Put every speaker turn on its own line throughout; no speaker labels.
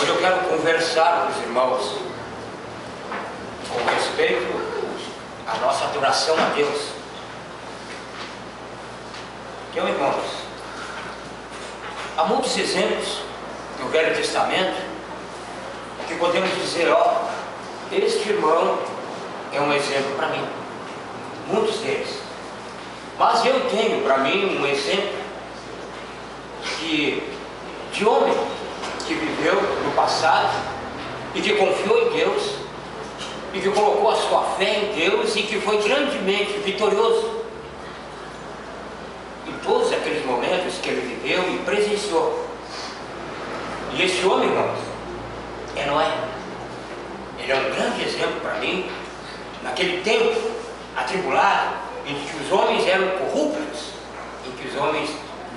Hoje eu quero conversar com os irmãos com respeito à nossa adoração a Deus. Então, irmãos, há muitos exemplos no Velho Testamento que podemos dizer, ó, este irmão é um exemplo para mim. Muitos deles. Mas eu tenho para mim um exemplo de homem que viveu no passado e que confiou em Deus e que colocou a sua fé em Deus e que foi grandemente vitorioso em todos aqueles momentos que ele viveu e presenciou. E esse homem, irmãos, é Noé. Ele é um grande exemplo para mim naquele tempo atribulado em que os homens eram corruptos, em que os homens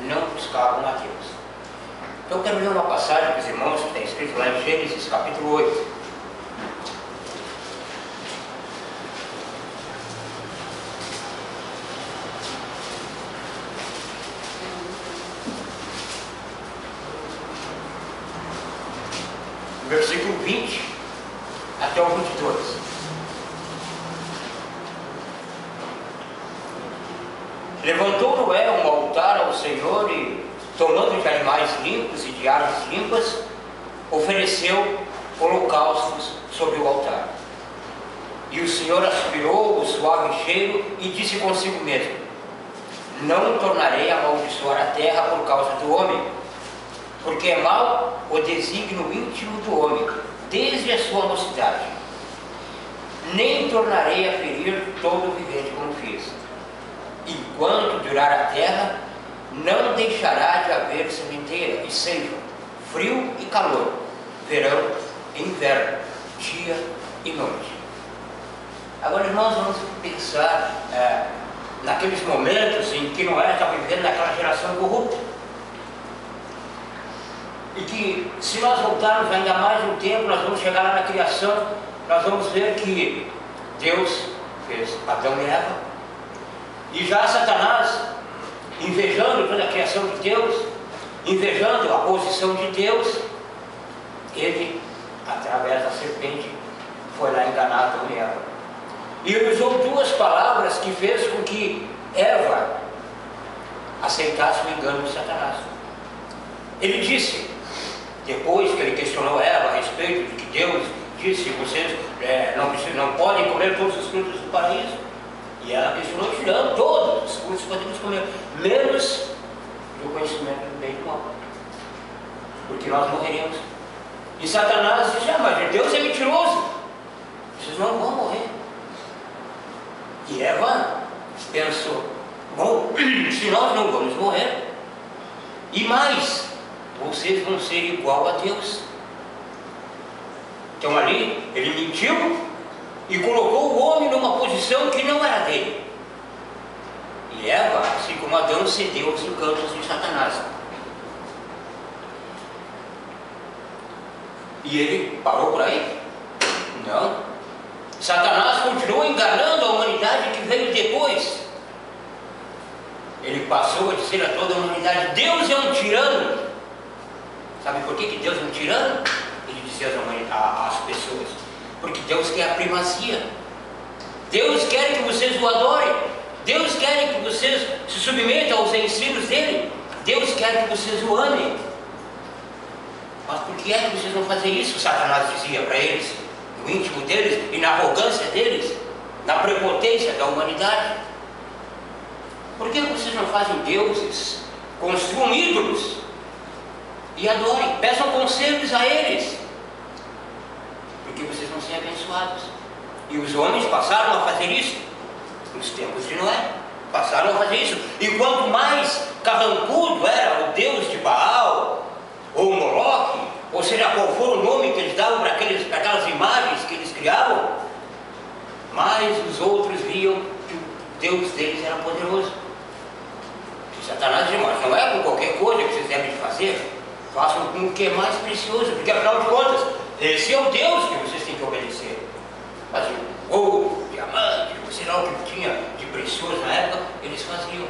não buscavam a Deus. Então eu quero ler uma passagem para os irmãos que está escrito lá em Gênesis capítulo 8. Versículo 20 até o 22. Levantou Noé um altar ao Senhor e, tomando de animais limpos e de aves limpas, ofereceu holocaustos sobre o altar. E o Senhor aspirou o suave cheiro e disse consigo mesmo: não tornarei a amaldiçoar a terra por causa do homem, porque é mau o desígnio íntimo do homem, desde a sua mocidade. Nem tornarei a ferir todo o vivente como fiz. Enquanto durar a terra, não deixará de haver sementeira e ceifa, frio e calor, verão e inverno, dia e noite. Agora, irmãos, vamos pensar naqueles momentos em que Noé estava vivendo naquela geração corrupta. E que, se nós voltarmos ainda mais um tempo, nós vamos chegar lá na criação, nós vamos ver que Deus fez Adão e Eva. E já Satanás, invejando toda a criação de Deus, invejando a posição de Deus, ele, através da serpente, foi lá enganar Adão e Eva. E ele usou duas palavras que fez com que Eva aceitasse o engano de Satanás. Ele disse, depois que ele questionou Eva a respeito de que Deus disse: vocês não podem comer todos os frutos do paraíso. E ela questionou: tirando todos os frutos podemos comer, menos do conhecimento do bem e do mal, porque nós morreremos. E Satanás disse: mas Deus é mentiroso, vocês não vão morrer. E Eva pensou: bom, se nós não vamos morrer, e mais, vocês vão ser igual a Deus. Então ali ele mentiu e colocou o homem numa posição que não era dele. E Eva, assim como Adão, cedeu aos encantos de Satanás. E ele parou por aí? Não. Satanás continuou enganando a humanidade que veio depois. Ele passou a dizer a toda a humanidade: Deus é um tirano. Sabe por que Deus é um tirano? Ele dizia às pessoas: porque Deus quer a primazia. Deus quer que vocês o adorem. Deus quer que vocês se submetam aos ensinos dele. Deus quer que vocês o amem. Mas por que é que vocês não fazem isso? Satanás dizia para eles, no íntimo deles e na arrogância deles, na prepotência da humanidade. Por que vocês não fazem deuses? Construam ídolos e adorem, peçam conselhos a eles, porque vocês vão ser abençoados. E os homens passaram a fazer isso nos tempos de Noé, passaram a fazer isso. E quanto mais carrancudo era o deus de Baal, ou Moloque, ou seja, qual for o nome que eles davam para aquelas imagens que eles criavam, mais os outros viam que o Deus deles era poderoso. E Satanás dizia: mas não é com qualquer coisa que vocês devem fazer, façam com o que é mais precioso, porque afinal de contas, esse é o Deus que vocês têm que obedecer. Mas o ouro, o diamante, ou sei lá o que tinha de precioso na época, eles faziam.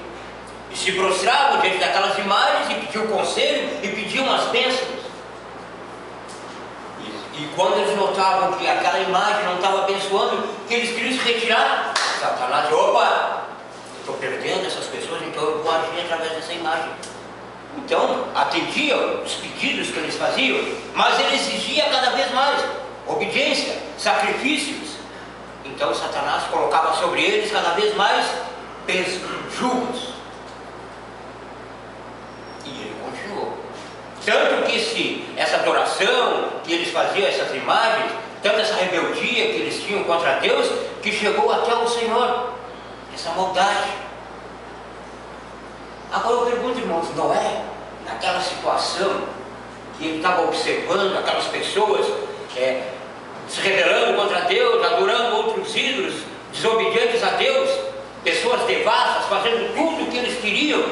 E se prostravam diante daquelas imagens e pediam conselho e pediam as bênçãos. E quando eles notavam que aquela imagem não estava abençoando, que eles queriam se retirar, Satanás, opa, estou perdendo essas pessoas, então eu vou agir através dessa imagem. Então, atendia os pedidos que eles faziam, mas ele exigia cada vez mais obediência, sacrifícios. Então Satanás colocava sobre eles cada vez mais pesos, julgos. E ele continuou. Tanto que essa adoração que eles faziam, essas imagens, tanto essa rebeldia que eles tinham contra Deus, que chegou até o Senhor, essa maldade. Agora eu pergunto, irmãos, Noé, naquela situação que ele estava observando aquelas pessoas se rebelando contra Deus, adorando outros ídolos, desobedientes a Deus, pessoas devassas, fazendo tudo o que eles queriam,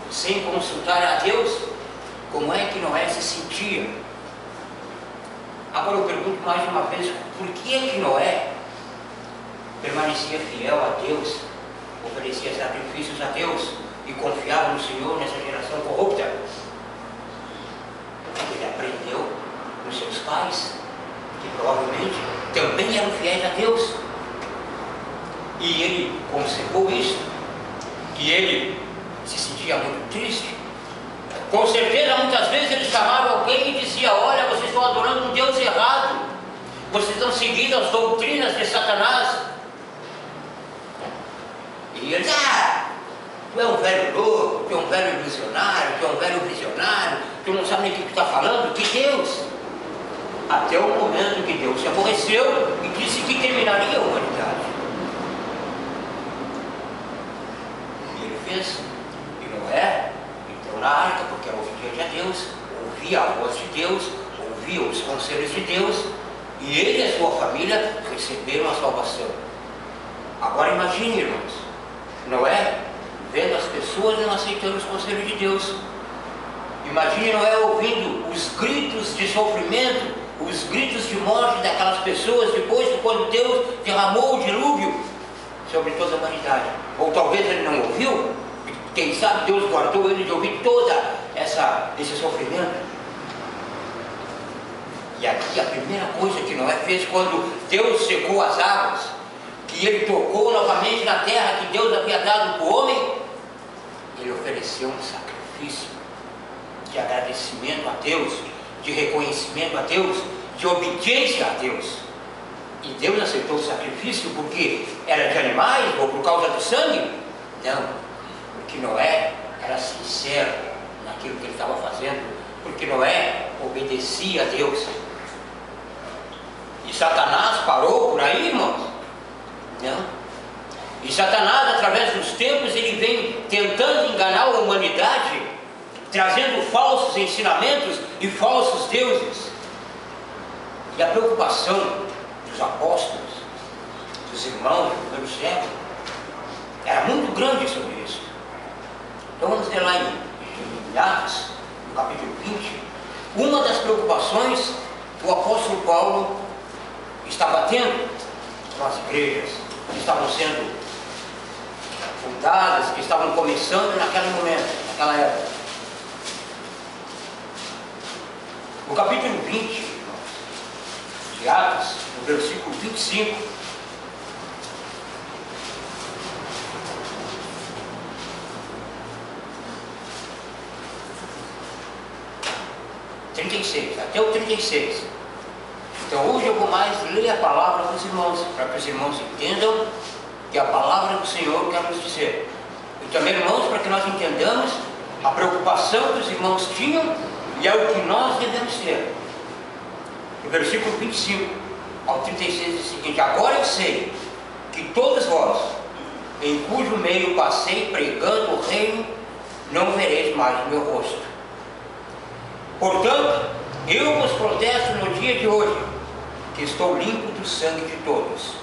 sem consultar a Deus, como é que Noé se sentia? Agora eu pergunto mais uma vez, por que é que Noé permanecia fiel a Deus, oferecia sacrifícios a Deus e confiava no Senhor nessa geração corrupta? Ele aprendeu com seus pais, que provavelmente também eram fiéis a Deus, e ele conservou isso, e ele se sentia muito triste. Com certeza muitas vezes ele chamava alguém e dizia: olha, vocês estão adorando um Deus errado, vocês estão seguindo as doutrinas de Satanás. E ele dizia: tu é um velho louco, tu é um velho ilusionário, tu é um velho visionário, tu não sabe nem o que tu está falando. Que Deus? Até o momento que Deus se aborreceu e disse que terminaria a humanidade. E ele fez. E Noé entrou na arca, porque era obediente a Deus, ouvia a voz de Deus, ouvia os conselhos de Deus, e ele e a sua família receberam a salvação. Agora imagine, irmãos, Noé vendo as pessoas não aceitando os conselhos de Deus. Imagine Noé ouvindo os gritos de sofrimento, os gritos de morte daquelas pessoas depois de quando Deus derramou o dilúvio sobre toda a humanidade. Ou talvez ele não ouviu, quem sabe Deus guardou ele de ouvir toda esse sofrimento. E aqui a primeira coisa que Noé fez quando Deus secou as águas, que ele tocou novamente na terra que Deus havia dado para o homem, ele ofereceu um sacrifício de agradecimento a Deus, de reconhecimento a Deus, de obediência a Deus. E Deus aceitou o sacrifício porque era de animais ou por causa do sangue? Não, porque Noé era sincero naquilo que ele estava fazendo, porque Noé obedecia a Deus. E Satanás parou por aí, irmãos? Não. E Satanás, através dos tempos, ele vem tentando enganar a humanidade, trazendo falsos ensinamentos e falsos deuses. E a preocupação dos apóstolos, dos irmãos do primeiro século, era muito grande sobre isso. Então vamos ver lá em Atos, no capítulo 20, uma das preocupações que o apóstolo Paulo estava tendo com as igrejas que estavam sendo fundadas, que estavam começando naquele momento, naquela época. No capítulo 20 de Atos, no versículo 25, até o 36. Então hoje eu vou mais ler a palavra dos irmãos, para que os irmãos entendam que a palavra do Senhor quer nos dizer. E também, irmãos, para que nós entendamos a preocupação que os irmãos tinham e é o que nós devemos ter. No versículo 25 ao 36 diz o seguinte: agora eu sei que todos vós, em cujo meio passei pregando o reino, não vereis mais o meu rosto. Portanto, eu vos protesto no dia de hoje, que estou limpo do sangue de todos,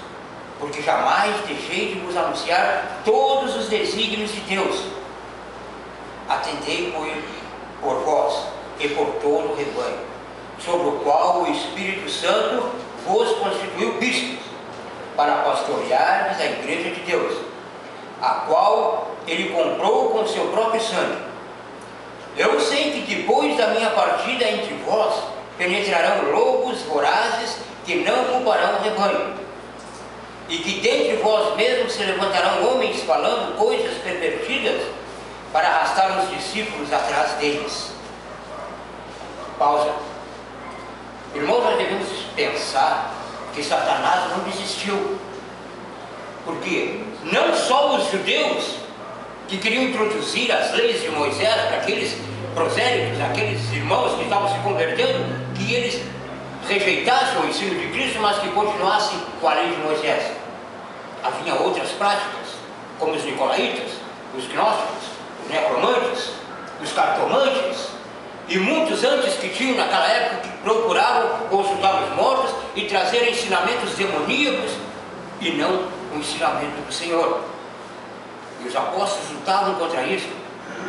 porque jamais deixei de vos anunciar todos os desígnios de Deus. Atendei por vós e por todo o rebanho, sobre o qual o Espírito Santo vos constituiu bispos, para pastoreardes a igreja de Deus, a qual ele comprou com seu próprio sangue. Eu sei que depois da minha partida entre vós penetrarão lobos lobos vorazes que não pouparão o rebanho, e que dentre vós mesmos se levantarão homens falando coisas pervertidas para arrastar os discípulos atrás deles. Pausa. Irmãos, nós devemos pensar que Satanás não desistiu. Porque não só os judeus que queriam introduzir as leis de Moisés para aqueles prosélitos, aqueles irmãos que estavam se convertendo, que eles rejeitassem o ensino de Cristo, mas que continuassem com a lei de Moisés. Havia outras práticas, como os nicolaítas, os gnósticos, os necromantes, os cartomantes, e muitos antes que tinham naquela época que procuravam consultar os mortos e trazer ensinamentos demoníacos e não o ensinamento do Senhor. E os apóstolos lutavam contra isso,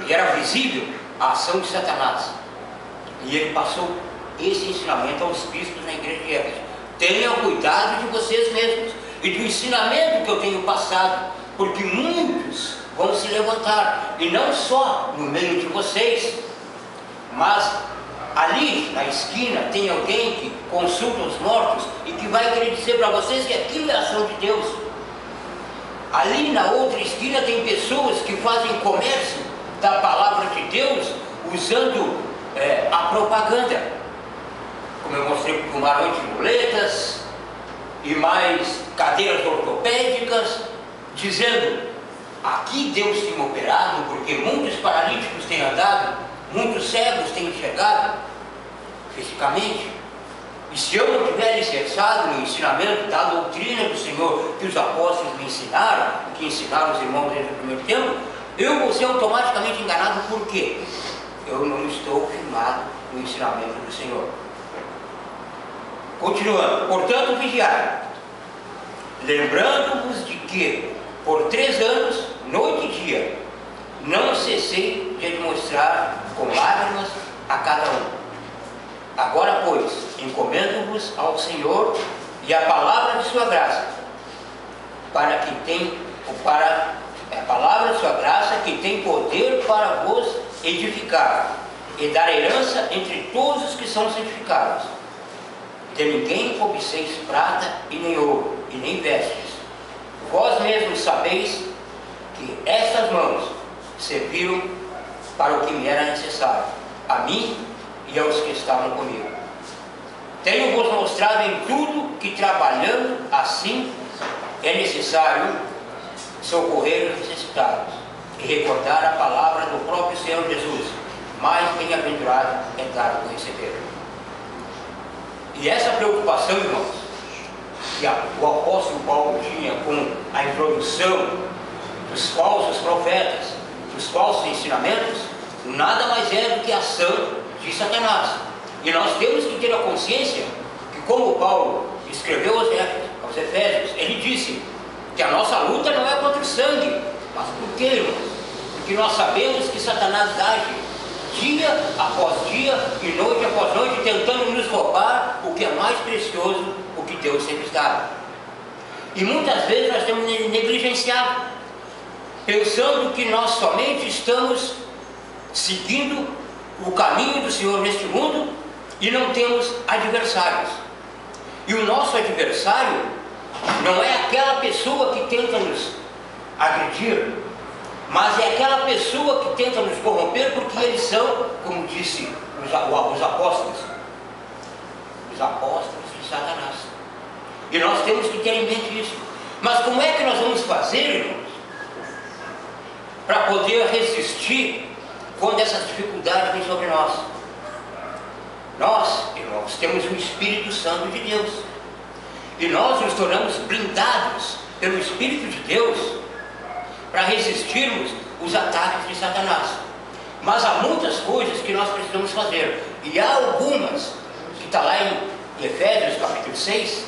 e era visível a ação de Satanás. E ele passou esse ensinamento aos bispos na igreja de Éfeso: tenham cuidado de vocês mesmos e do ensinamento que eu tenho passado, porque muitos vão se levantar, e não só no meio de vocês, mas ali na esquina tem alguém que consulta os mortos e que vai querer dizer para vocês que aquilo é ação de Deus. Ali na outra esquina tem pessoas que fazem comércio da palavra de Deus usando a propaganda, como eu mostrei com marões de muletas e mais cadeiras ortopédicas, dizendo: aqui Deus tem operado, porque muitos paralíticos têm andado, muitos cegos têm enxergado fisicamente. E se eu não tiver alicerçado no ensinamento da doutrina do Senhor que os apóstolos me ensinaram, que ensinaram os irmãos desde o primeiro tempo, eu vou ser automaticamente enganado. Por quê? Eu não estou firmado no ensinamento do Senhor. Continuando. Portanto, vigiai, lembrando-vos de que por 3 anos, noite e dia, não cessei de demonstrar com lágrimas a cada um. Agora, pois, encomendo-vos ao Senhor e à palavra de sua graça, a palavra de sua graça que tem poder para vos edificar e dar herança entre todos os que são santificados. De ninguém cobiceis prata e nem ouro e nem vestes. Vós mesmos sabeis que estas mãos serviram para o que me era necessário, a mim e aos que estavam comigo. Tenho-vos mostrado em tudo que, trabalhando assim, é necessário socorrer os necessitados e recordar a palavra do próprio Senhor Jesus: mais bem-aventurado é dar do que receber. E essa preocupação, irmãos, que o apóstolo Paulo tinha com a introdução dos falsos profetas, dos falsos ensinamentos, nada mais é do que a ação de Satanás. E nós temos que ter a consciência que, como Paulo escreveu aos Efésios, ele disse que a nossa luta não é contra o sangue. Mas por quê, irmãos? Porque nós sabemos que Satanás age dia após dia e noite após noite, tentando nos roubar o que é mais precioso, o que Deus sempre dá. E muitas vezes nós temos negligenciado, pensando que nós somente estamos seguindo o caminho do Senhor neste mundo e não temos adversários. E o nosso adversário não é aquela pessoa que tenta nos agredir, mas é aquela pessoa que tenta nos corromper, porque eles são, como disse os apóstolos, os apóstolos de Satanás. E nós temos que ter em mente isso. Mas como é que nós vamos fazer, irmãos, para poder resistir quando essas dificuldades vêm sobre nós? Nós, irmãos, temos o Espírito Santo de Deus, e nós nos tornamos blindados pelo Espírito de Deus para resistirmos os ataques de Satanás. Mas há muitas coisas que nós precisamos fazer, e há algumas que está lá em Efésios capítulo 6.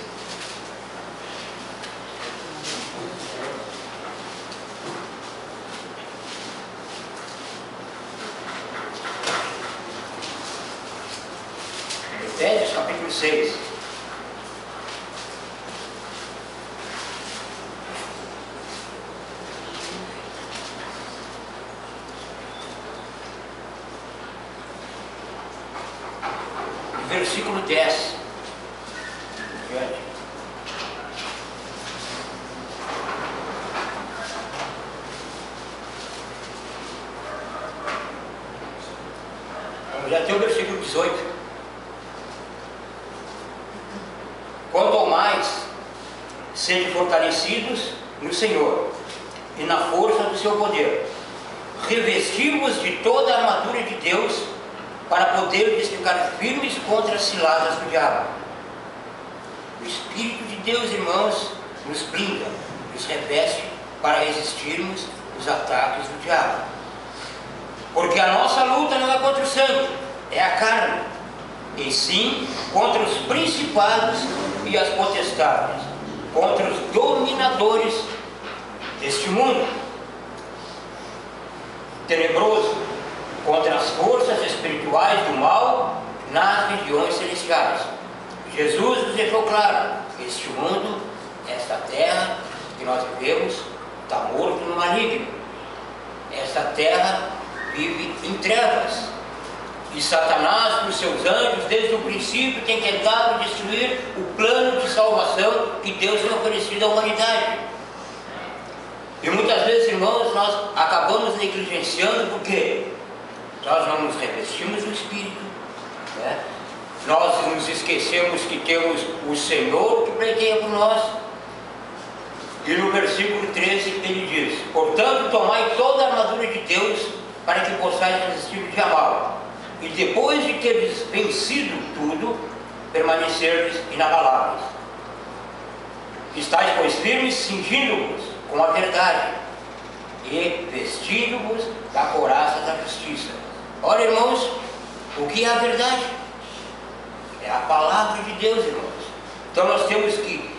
Efésios capítulo 6. Versículo 10. Adiante. Vamos até o versículo 18. Quanto ao mais, sede fortalecidos no Senhor e na força do seu poder, revestivos de toda a armadura de Deus, para poderdes ficar firmes contra as ciladas do diabo. O Espírito de Deus, irmãos, nos blinda, nos reveste para resistirmos os ataques do diabo. Porque a nossa luta não é contra o sangue, é a carne, e sim contra os principados e as potestades, contra os dominadores deste mundo tenebroso, contra as forças espirituais do mal nas regiões celestiais. Jesus nos deixou claro: este mundo, esta terra que nós vivemos, está morto no maligno. Esta terra vive em trevas. E Satanás, com seus anjos, desde o princípio, tem tentado destruir o plano de salvação que Deus tem oferecido à humanidade. E muitas vezes, irmãos, nós acabamos negligenciando porque nós não nos revestimos do Espírito, né? Nós nos esquecemos que temos o Senhor que pleiteia por nós. E no versículo 13 ele diz: portanto, tomai toda a armadura de Deus, para que possais resistir o dia mau, e depois de teres vencido tudo, permanecerdes inabaláveis. Estais, pois, firmes, cingindo-vos com a verdade e vestindo-vos da couraça da justiça. Olha, irmãos, o que é a verdade? É a palavra de Deus, irmãos. Então nós temos que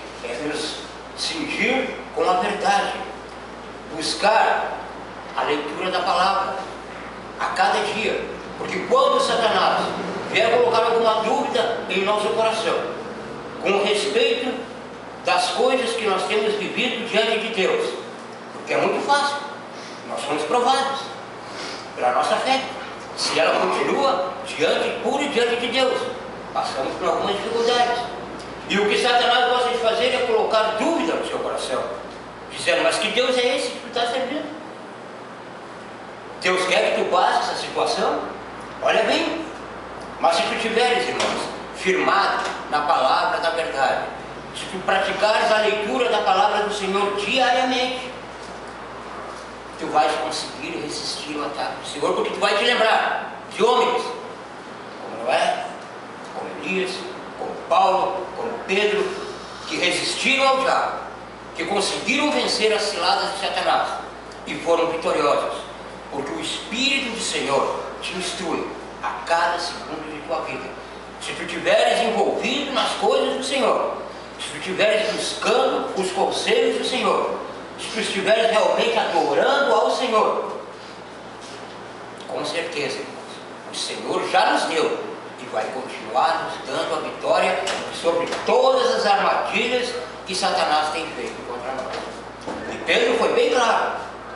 nos cingir com a verdade, buscar a leitura da palavra a cada dia, porque quando Satanás vier colocar alguma dúvida em nosso coração com respeito das coisas que nós temos vivido diante de Deus, porque é muito fácil, nós somos provados pela nossa fé, se ela continua pura diante de Deus, passamos por algumas dificuldades. E o que Satanás gosta de fazer é colocar dúvida no seu coração, dizendo: mas que Deus é esse que tu está servindo? Deus quer que tu passe essa situação? Olha bem, mas se tu tiveres, irmãos, firmado na palavra da verdade, se tu praticares a leitura da palavra do Senhor diariamente, tu vais conseguir resistir ao ataque do Senhor, porque tu vai te lembrar de homens como Noé, como Elias, como Paulo, como Pedro, que resistiram ao diabo, que conseguiram vencer as ciladas de Satanás e foram vitoriosos, porque o Espírito do Senhor te instrui a cada segundo de tua vida. Se tu estiveres envolvido nas coisas do Senhor, se tu estiveres buscando os conselhos do Senhor, se tu estiveres realmente adorando ao Senhor, com certeza, irmãos, o Senhor já nos deu e vai continuar nos dando a vitória sobre todas as armadilhas que Satanás tem feito contra nós. E Pedro foi bem claro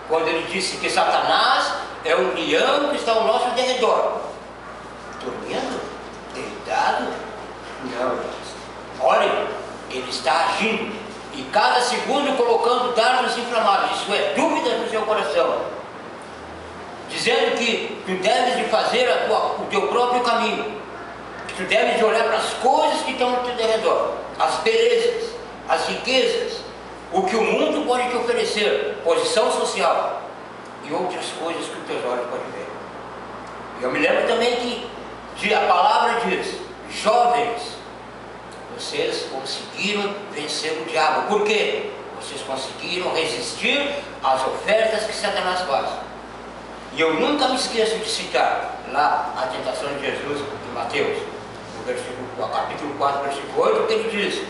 quando ele disse que Satanás é um leão que está ao nosso derredor, dormindo, deitado. Não, irmãos. Olhem, ele está agindo, e cada segundo colocando dardos inflamáveis. Isso é dúvida no seu coração, dizendo que tu deves de fazer o teu próprio caminho, que tu deves de olhar para as coisas que estão ao teu derredor, as belezas, as riquezas, o que o mundo pode te oferecer, posição social e outras coisas que os teus olhos podem ver. E eu me lembro também que a palavra diz: jovens, vocês conseguiram vencer o diabo. Por quê? Vocês conseguiram resistir às ofertas que Satanás faz. E eu nunca me esqueço de citar lá a tentação de Jesus em Mateus, no capítulo 4, versículo 8, que ele diz: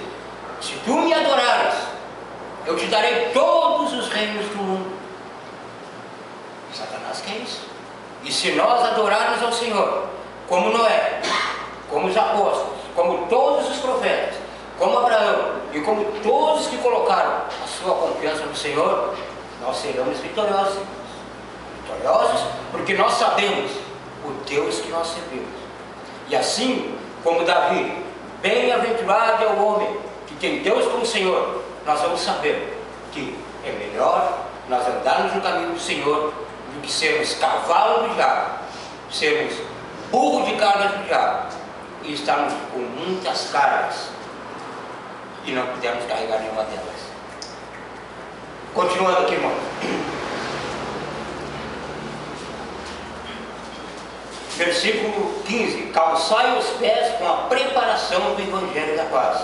se tu me adorares, eu te darei todos os reinos do mundo. Satanás quer isso. E se nós adorarmos ao Senhor, como Noé, como os apóstolos, como todos os profetas, como Abraão e como todos que colocaram a sua confiança no Senhor, nós seremos vitoriosos. Vitoriosos porque nós sabemos o Deus que nós servimos. E assim como Davi: bem-aventurado é o homem tem Deus como Senhor, nós vamos saber que é melhor nós andarmos no caminho do Senhor do que sermos cavalo do diabo, sermos burro de cargas do diabo e estarmos com muitas cargas e não pudermos carregar nenhuma delas. Continuando aqui, irmão. Versículo 15: calçai os pés com a preparação do Evangelho da paz,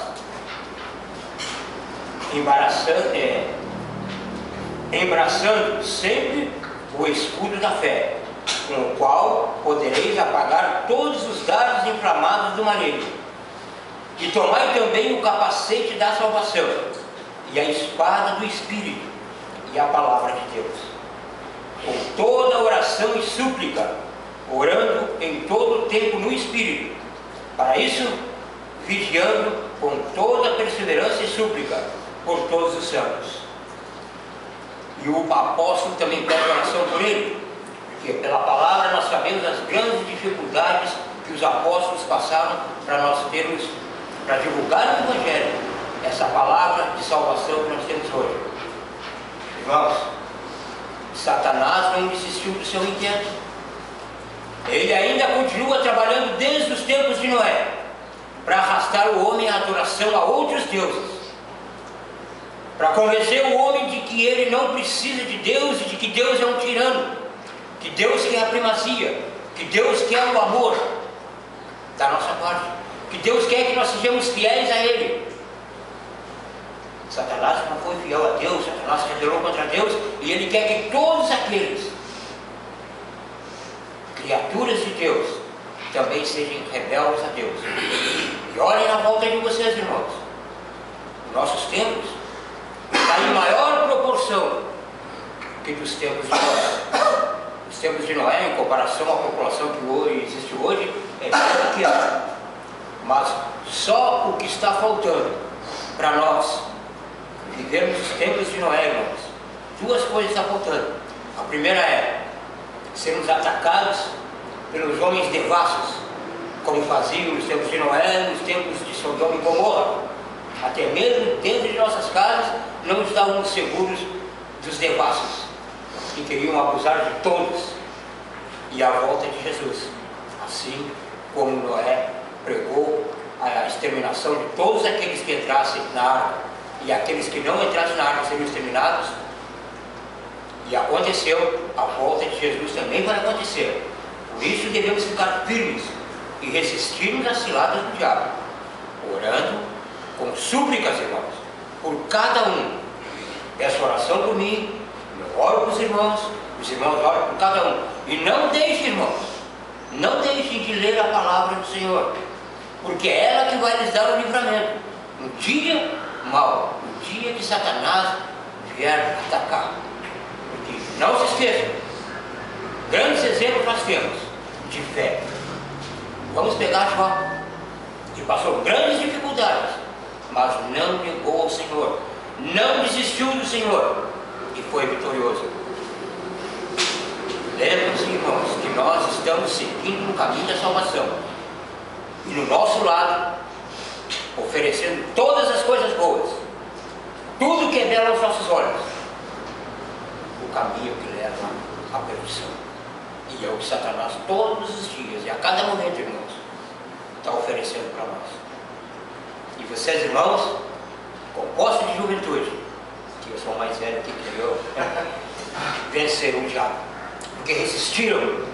embraçando sempre o escudo da fé, com o qual podereis apagar todos os dardos inflamados do maligno, e tomai também o capacete da salvação, e a espada do Espírito, e a palavra de Deus, com toda oração e súplica, orando em todo o tempo no Espírito, para isso vigiando com toda perseverança e súplica por todos os santos. E o apóstolo também pede oração por ele, porque pela palavra nós sabemos as grandes dificuldades que os apóstolos passaram para nós termos, para divulgar o Evangelho, essa palavra de salvação que nós temos hoje. Irmãos, Satanás não desistiu do seu intento. Ele ainda continua trabalhando desde os tempos de Noé, para arrastar o homem à adoração a outros deuses, para convencer o homem de que ele não precisa de Deus e de que Deus é um tirano, que Deus quer a primazia, que Deus quer o amor da nossa parte, que Deus quer que nós sejamos fiéis a Ele. Satanás não foi fiel a Deus, Satanás se rebelou contra Deus, e ele quer que todos aqueles criaturas de Deus também sejam rebeldes a Deus. E olhem na volta de vocês, irmãos, os nossos tempos está em maior proporção que dos tempos de Noé. Os tempos de Noé, em comparação à população que hoje existe hoje, é bem pequena. Mas só o que está faltando para nós vivermos os tempos de Noé, irmãos, duas coisas estão faltando. A primeira é sermos atacados pelos homens devassos, como faziam nos tempos de Noé, nos tempos de Sodoma e Gomorra. Até mesmo dentro de nossas casas não estávamos seguros dos devassos, que queriam abusar de todos. E a volta de Jesus, assim como Noé pregou a exterminação de todos aqueles que entrassem na arca, e aqueles que não entrassem na arca seriam exterminados, e aconteceu, a volta de Jesus também vai acontecer. Por isso devemos ficar firmes e resistirmos às ciladas do diabo, orando com súplicas, irmãos, por cada um. Peço oração por mim, eu oro para os irmãos oram por cada um. E não deixem, irmãos, não deixem de ler a palavra do Senhor, porque é ela que vai lhes dar o livramento no dia mau, no dia que Satanás vier atacar. Porque não se esqueçam, grandes exemplos nós temos de fé. Vamos pegar Jó, que passou grandes dificuldades, mas não negou ao Senhor, não desistiu do Senhor e foi vitorioso. Lembrem-se, irmãos, que nós estamos seguindo o caminho da salvação, e no nosso lado, oferecendo todas as coisas boas, tudo que é belo aos nossos olhos, o caminho que leva à perdição. E é o que Satanás todos os dias e a cada momento, irmãos, está oferecendo para nós. E vocês, irmãos, com posse de juventude, que eu sou mais velho que eu, venceram o diabo, porque resistiram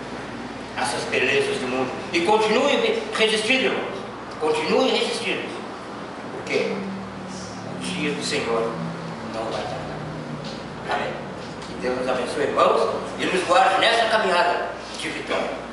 a essas belezas do mundo. E continuem resistindo, irmãos, continuem resistindo, porque o dia do Senhor não vai tardar. Amém. Que Deus nos abençoe, irmãos, e nos guarde nessa caminhada de vitória.